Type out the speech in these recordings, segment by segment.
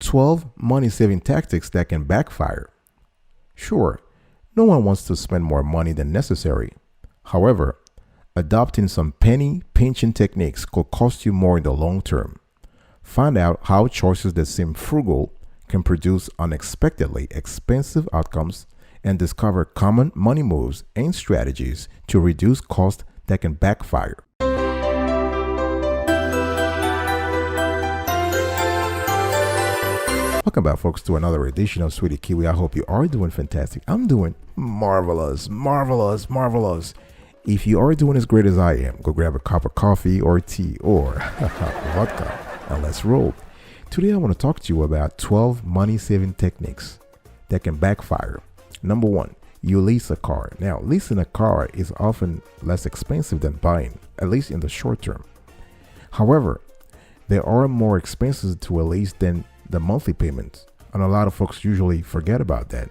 12 money-saving tactics that can backfire. Sure, no one wants to spend more money than necessary. However, adopting some penny pinching techniques could cost you more in the long term. Find out how choices that seem frugal can produce unexpectedly expensive outcomes and discover common money moves and strategies to reduce costs that can backfire. Welcome back, folks, to another edition of Sweetie Kiwi. I hope you are doing fantastic. I'm doing marvelous, marvelous, marvelous. If you are doing as great as I am, go grab a cup of coffee or tea or vodka and let's roll. Today, I want to talk to you about 12 money-saving techniques that can backfire. Number one, you lease a car. Now, leasing a car is often less expensive than buying, at least in the short term. However, there are more expenses to a lease than the monthly payments, and a lot of folks usually forget about that.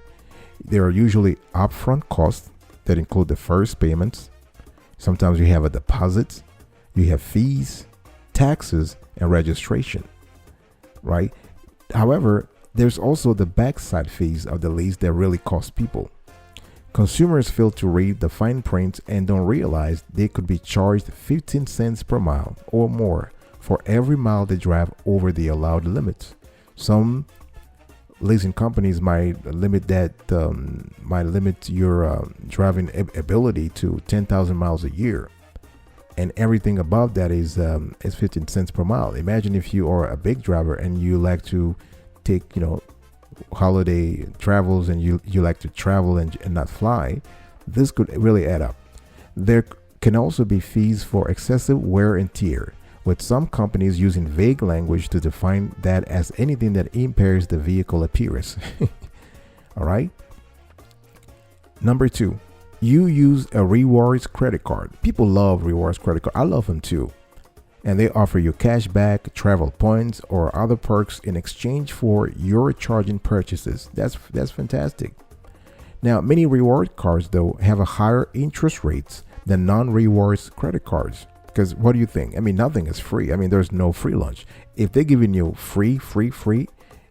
There are usually upfront costs that include the first payments. Sometimes you have a deposit, you have fees, taxes, and registration, right? However, there's also the backside fees of the lease that really cost people. Consumers fail to read the fine print and don't realize they could be charged 15 cents per mile or more for every mile they drive over the allowed limits. Some leasing companies might limit your driving ability to 10,000 miles a year, and everything above that is 15 cents per mile. Imagine if you are a big driver and you like to take holiday travels and you like to travel and not fly. This could really add up. There can also be fees for excessive wear and tear, with some companies using vague language to define that as anything that impairs the vehicle appearance. All right. Number two, you use a rewards credit card. People love rewards credit card. I love them too. And they offer you cash back, travel points, or other perks in exchange for your charging purchases. That's fantastic. Now, many reward cards, though, have a higher interest rates than non-rewards credit cards. Because what do you think? I mean, nothing is free. I mean, there's no free lunch. If they're giving you free,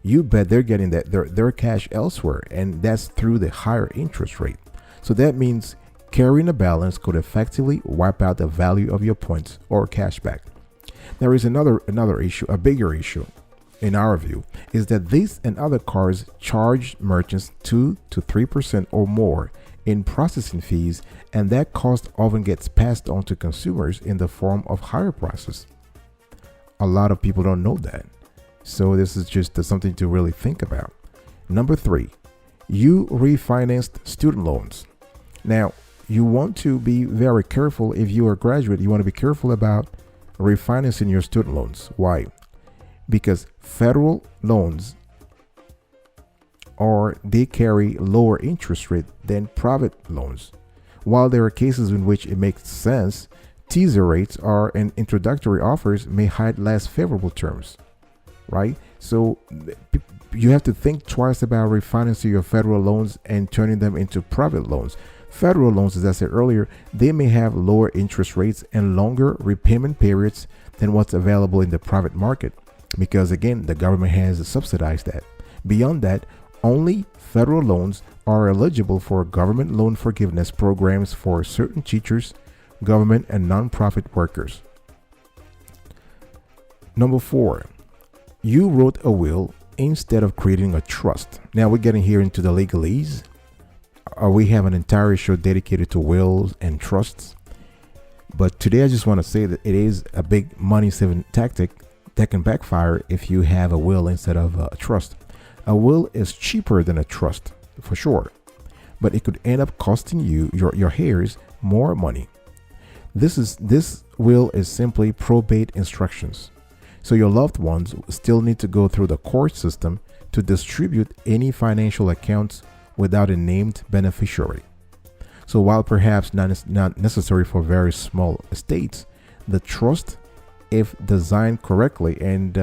you bet they're getting their cash elsewhere, and that's through the higher interest rate. So that means carrying a balance could effectively wipe out the value of your points or cash back. There is another issue, a bigger issue, in our view, is that these and other cards charge merchants 2 to 3% or more in processing fees, and that cost often gets passed on to consumers in the form of higher prices. A lot of people don't know that. So this is just something to really think about. Number three, you refinanced student loans. Now, you want to be very careful. If you are a graduate, you want to be careful about refinancing your student loans. Why? Because federal loans they carry lower interest rate than private loans. While there are cases in which it makes sense, teaser rates and introductory offers may hide less favorable terms, right? So you have to think twice about refinancing your federal loans and turning them into private loans. Federal loans, as I said earlier, they may have lower interest rates and longer repayment periods than what's available in the private market, because again, the government has subsidized that. Beyond that, only federal loans are eligible for government loan forgiveness programs for certain teachers, government, and nonprofit workers. Number four, you wrote a will instead of creating a trust. Now we're getting here into the legalese. We have an entire show dedicated to wills and trusts. But today I just want to say that it is a big money-saving tactic that can backfire if you have a will instead of a trust. A will is cheaper than a trust, for sure, but it could end up costing you, your heirs, more money. This will is simply probate instructions. So your loved ones still need to go through the court system to distribute any financial accounts without a named beneficiary. So while perhaps not necessary for very small estates, the trust, if designed correctly and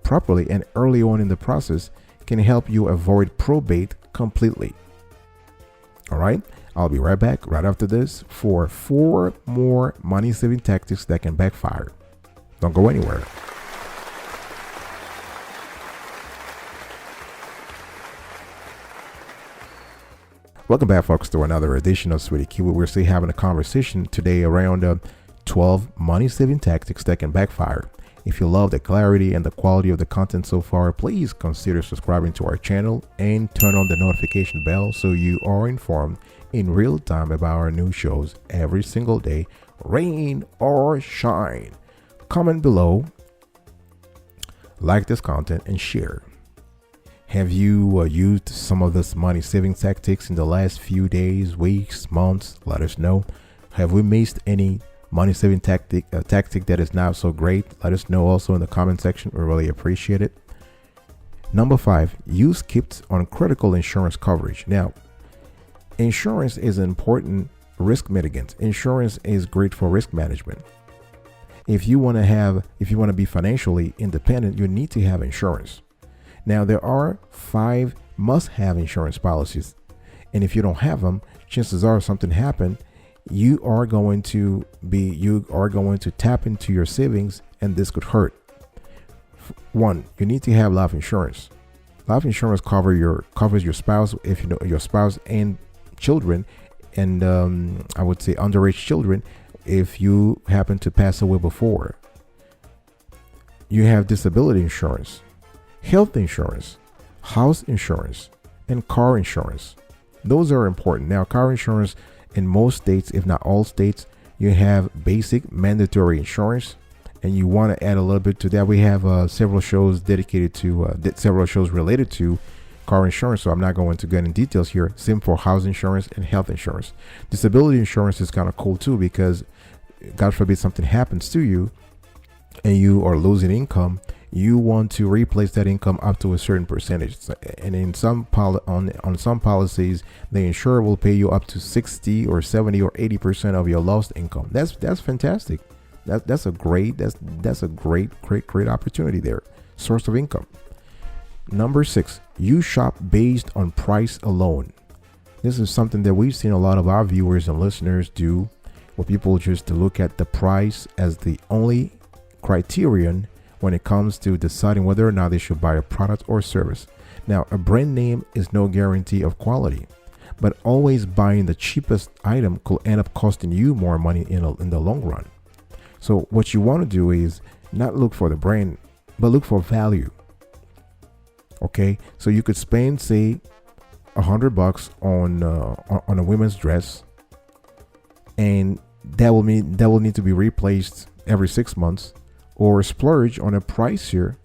properly and early on in the process, can help you avoid probate completely. All right, I'll be right back right after this for 4 more money-saving tactics that can backfire. Don't go anywhere. Welcome back, folks, to another edition of Sweetie Kiwi. We're still having a conversation today around 12 money-saving tactics that can backfire. If you love the clarity and the quality of the content so far, please consider subscribing to our channel and turn on the notification bell so you are informed in real time about our new shows every single day, rain or shine. Comment below, like this content, and share. Have you used some of this money saving tactics in the last few days, weeks, months? Let us know. Have we missed any money saving tactic that is not so great? Let us know also in the comment section. We really appreciate it. Number 5, you skipped on critical insurance coverage. Now, insurance is an important risk mitigant. Insurance is great for risk management. If you want to be financially independent, you need to have insurance. Now, there are 5 must-have insurance policies, and if you don't have them, chances are something happened. You are going to tap into your savings, and this could hurt. 1, you need to have life insurance. Life insurance covers your spouse, if you know your spouse, and children, and I would say underage children, if you happen to pass away before. You have disability insurance, health insurance, house insurance, and car insurance. Those are important. Now, car insurance in most states, if not all states, you have basic mandatory insurance, and you want to add a little bit to that. We have several shows dedicated to several shows related to car insurance, so I'm not going to get in details here. Same for house insurance and health insurance. Disability insurance is kind of cool too, because God forbid something happens to you and you are losing income. You want to replace that income up to a certain percentage, and in on some policies, the insurer will pay you up to 60 or 70 or 80% of your lost income. That's fantastic. That's a great opportunity there. Source of income. Number 6, you shop based on price alone. This is something that we've seen a lot of our viewers and listeners do, where people just look at the price as the only criterion when it comes to deciding whether or not they should buy a product or service. Now, a brand name is no guarantee of quality, but always buying the cheapest item could end up costing you more money in the long run. So what you want to do is not look for the brand, but look for value. Okay, so you could spend, say, $100 on a women's dress, and that will need to be replaced every 6 months. Or splurge on a pricier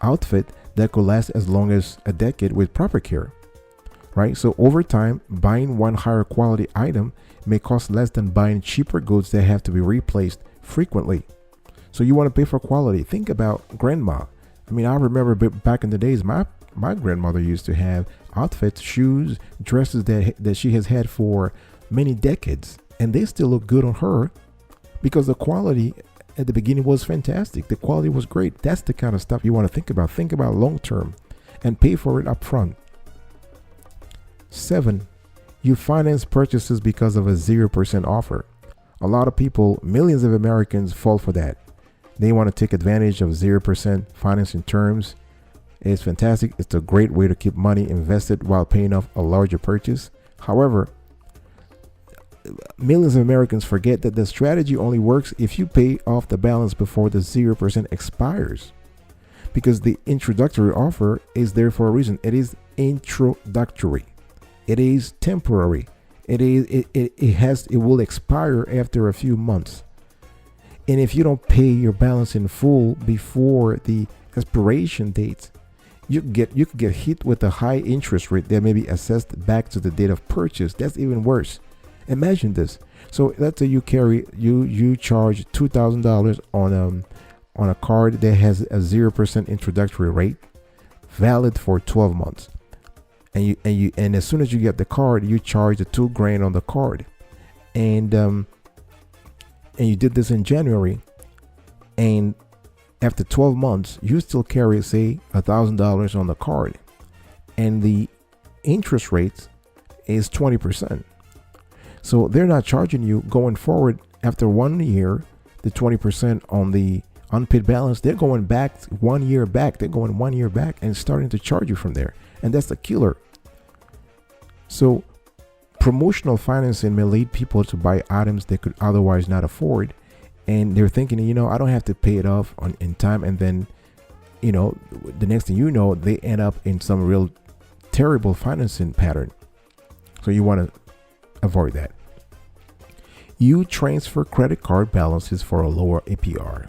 outfit that could last as long as a decade with proper care, right? So over time, buying one higher quality item may cost less than buying cheaper goods that have to be replaced frequently. So you want to pay for quality. Think about grandma. I mean, I remember back in the days, my grandmother used to have outfits, shoes, dresses that she has had for many decades, and they still look good on her because the quality at the beginning was fantastic. The quality was great. That's the kind of stuff you want to think about. Think about long term and pay for it up front. 7, you finance purchases because of a 0% offer. A lot of people, millions of Americans, fall for that. They want to take advantage of 0% financing terms. It's fantastic. It's a great way to keep money invested while paying off a larger purchase. However, millions of Americans forget that the strategy only works if you pay off the balance before the 0% expires, because the introductory offer is there for a reason. It is introductory. It is temporary. It will expire after a few months. And if you don't pay your balance in full before the expiration date, you could get hit with a high interest rate that may be assessed back to the date of purchase. That's even worse. Imagine this. So let's say you charge $2,000 on a card that has a 0% introductory rate, valid for 12 months. And as soon as you get the card, you charge the $2,000 on the card. And you did this in January, and after 12 months, you still carry, say, $1,000 on the card, and the interest rate is 20%. So they're not charging you going forward after 1 year, the 20% on the unpaid balance. They're going back 1 year back. They're going 1 year back and starting to charge you from there. And that's the killer. So Promotional financing may lead people to buy items they could otherwise not afford, and they're thinking, I don't have to pay it off in time, and then the next thing you know, they end up in some real terrible financing pattern. So you want to avoid that. You transfer credit card balances for a lower APR.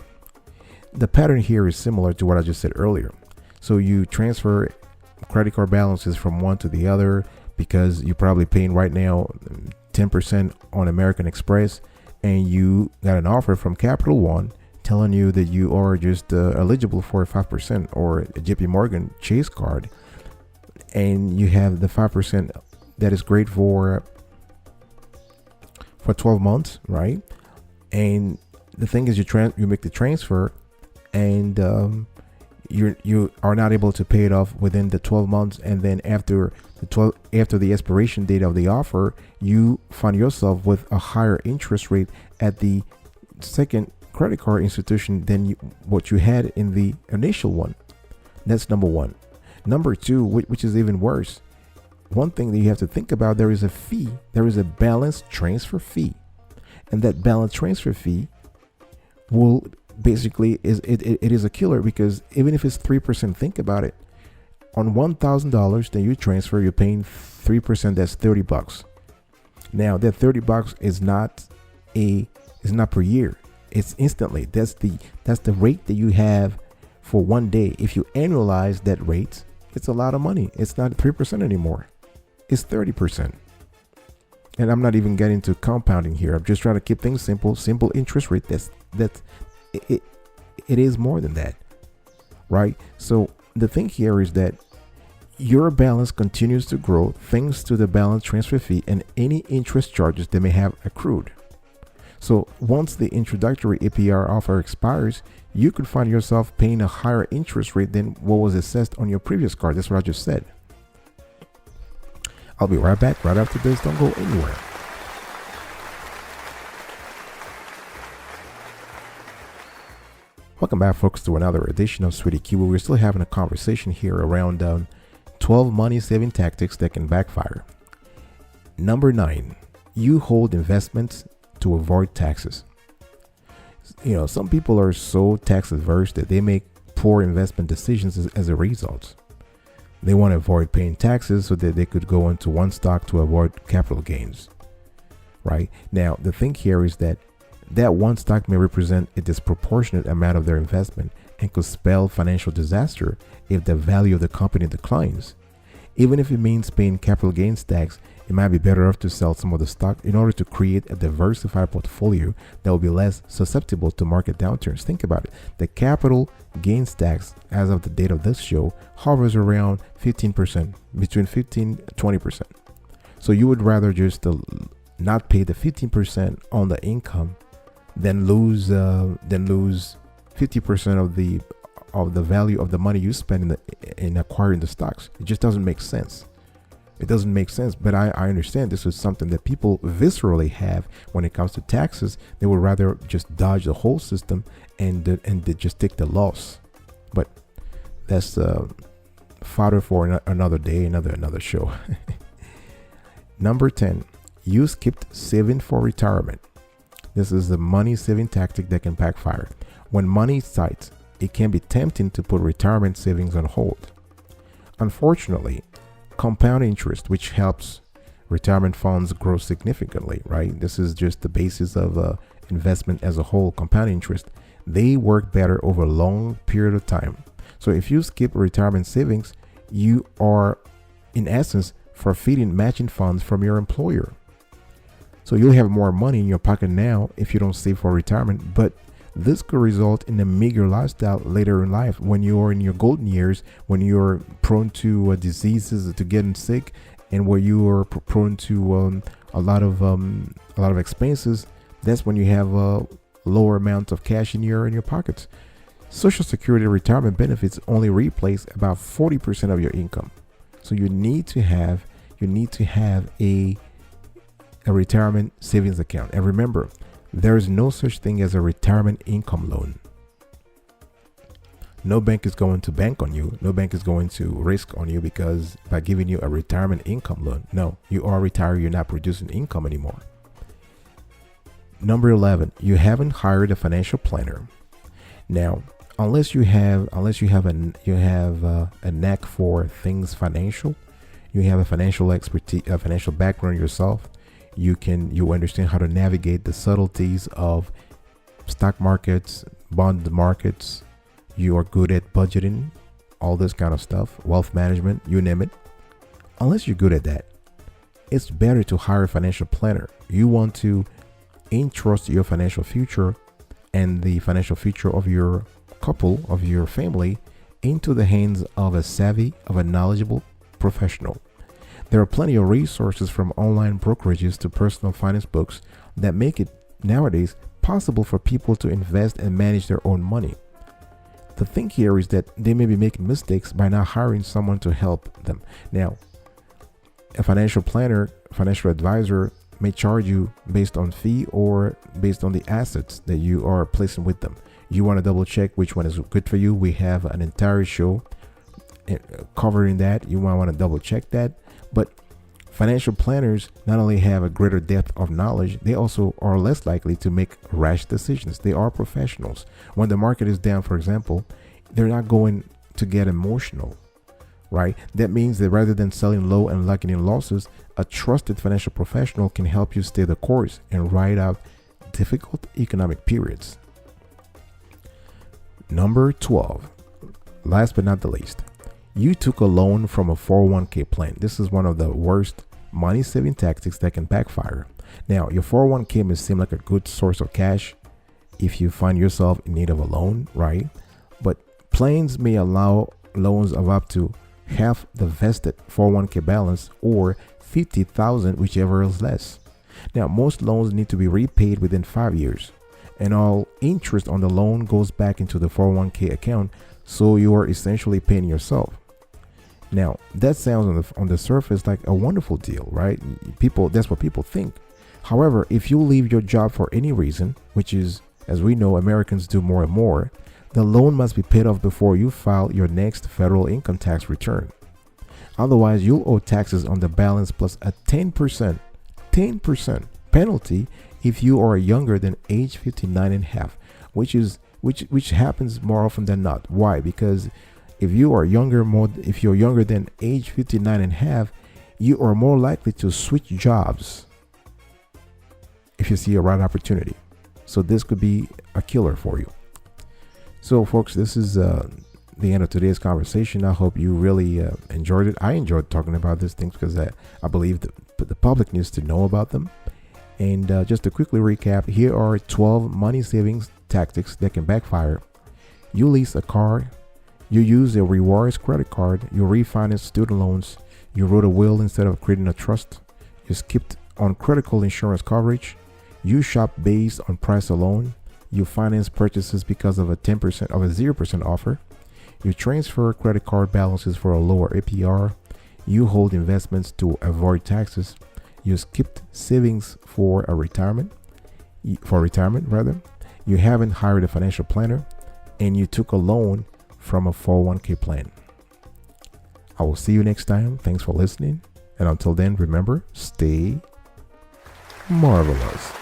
The pattern here is similar to what I just said earlier. So you transfer credit card balances from one to the other because you're probably paying right now 10% on American Express, and you got an offer from Capital One telling you that you are just eligible for a 5% or a JP Morgan Chase card, and you have the 5% that is great for 12 months, right? And the thing is, you make the transfer, and you are not able to pay it off within the 12 months, and then after the expiration date of the offer, you find yourself with a higher interest rate at the second credit card institution than what you had in the initial one. That's number one. Number two, which is even worse, one thing that you have to think about, there is a fee. There is a balance transfer fee, and that balance transfer fee will basically it is a killer, because even if it's 3%, think about it. On $1,000 that you transfer, you're paying 3%. That's $30. Now that $30 is not per year. It's instantly. That's the rate that you have for one day. If you annualize that rate, it's a lot of money. It's not 3% anymore. It's 30%. And I'm not even getting to compounding here. I'm just trying to keep things simple. Simple interest rate. It is more than that, right? So the thing here is that your balance continues to grow thanks to the balance transfer fee and any interest charges they may have accrued. So once the introductory APR offer expires, you could find yourself paying a higher interest rate than what was assessed on your previous card. That's what I just said. I'll be right back right after this. Don't go anywhere. Welcome back, folks, to another edition of Sweetie Q. We're still having a conversation here around 12 money-saving tactics that can backfire. Number 9, you hold investments to avoid taxes. Some people are so tax adverse that they make poor investment decisions as a result. They want to avoid paying taxes so that they could go into one stock to avoid capital gains. Right? Now, the thing here is that one stock may represent a disproportionate amount of their investment and could spell financial disaster if the value of the company declines. Even if it means paying capital gains tax, it might be better off to sell some of the stock in order to create a diversified portfolio that will be less susceptible to market downturns. Think about it. The capital gains tax, as of the date of this show, hovers around 15%, between 15 and 20%. So you would rather just not pay the 15% on the income than lose 50% of the value of the money you spend in acquiring the stocks. It just doesn't make sense. It doesn't make sense, but I understand this is something that people viscerally have when it comes to taxes. They would rather just dodge the whole system and they just take the loss. But that's fodder for another day, another show. Number 10, you skipped saving for retirement. This is the money saving tactic that can backfire. When money is tight, it can be tempting to put retirement savings on hold. Unfortunately, compound interest, which helps retirement funds grow significantly, right? This is just the basis of investment as a whole. Compound interest, they work better over a long period of time. So if you skip retirement savings, you are in essence forfeiting matching funds from your employer. So you'll have more money in your pocket now if you don't save for retirement, but this could result in a meager lifestyle later in life when you are in your golden years, when you're prone to diseases, to getting sick, and where you are prone to a lot of expenses. That's when you have a lower amount of cash in your pockets. Social Security retirement benefits only replace about 40% of your income. So you need to have a retirement savings account. And remember, there is no such thing as a retirement income loan. No bank is going to bank on you. No bank is going to risk on you because by giving you a retirement income loan. No, you are retired. You're not producing income anymore. Number 11, you haven't hired a financial planner. Now, unless you have a knack for things financial, you have a financial expertise, a financial background yourself, you understand how to navigate the subtleties of stock markets, bond markets, you are good at budgeting, all this kind of stuff, wealth management, you name it. Unless you're good at that, it's better to hire a financial planner. You want to entrust your financial future and the financial future of your couple, of your family, into the hands of a knowledgeable professional. There are plenty of resources from online brokerages to personal finance books that make it nowadays possible for people to invest and manage their own money. The thing here is that they may be making mistakes by not hiring someone to help them. Now, a financial planner, financial advisor may charge you based on fee or based on the assets that you are placing with them. You want to double check which one is good for you. We have an entire show covering that. You might want to double check that. But financial planners not only have a greater depth of knowledge, they also are less likely to make rash decisions. They are professionals. When the market is down, for example, they're not going to get emotional, right? That means that rather than selling low and locking in losses, a trusted financial professional can help you stay the course and ride out difficult economic periods. Number 12, last but not the least, you took a loan from a 401k plan. This is one of the worst money saving tactics that can backfire. Now, your 401k may seem like a good source of cash if you find yourself in need of a loan, right? But plans may allow loans of up to half the vested 401k balance or 50,000, whichever is less. Now, most loans need to be repaid within 5 years, and all interest on the loan goes back into the 401k account, so you are essentially paying yourself. Now, that sounds on the surface like a wonderful deal, right? That's what people think. However, if you leave your job for any reason, which is, as we know, Americans do more and more, the loan must be paid off before you file your next federal income tax return. Otherwise, you'll owe taxes on the balance plus a 10% penalty if you are younger than age 59 and a half, which happens more often than not. Why? Because if you're younger than age 59 and a half, you are more likely to switch jobs if you see a right opportunity. So this could be a killer for you. So folks, this is the end of today's conversation. I hope you really enjoyed it. I enjoyed talking about these things because I believe the public needs to know about them. And just to quickly recap, here are 12 money savings tactics that can backfire. You lease a car, you use a rewards credit card, you refinance student loans, you wrote a will instead of creating a trust, you skipped on critical insurance coverage, you shop based on price alone, you finance purchases because of a 0% offer, you transfer credit card balances for a lower APR, you hold investments to avoid taxes, you skipped savings for retirement, you haven't hired a financial planner, and you took a loan from a 401k plan. I will see you next time. Thanks for listening. And until then, remember, stay marvelous.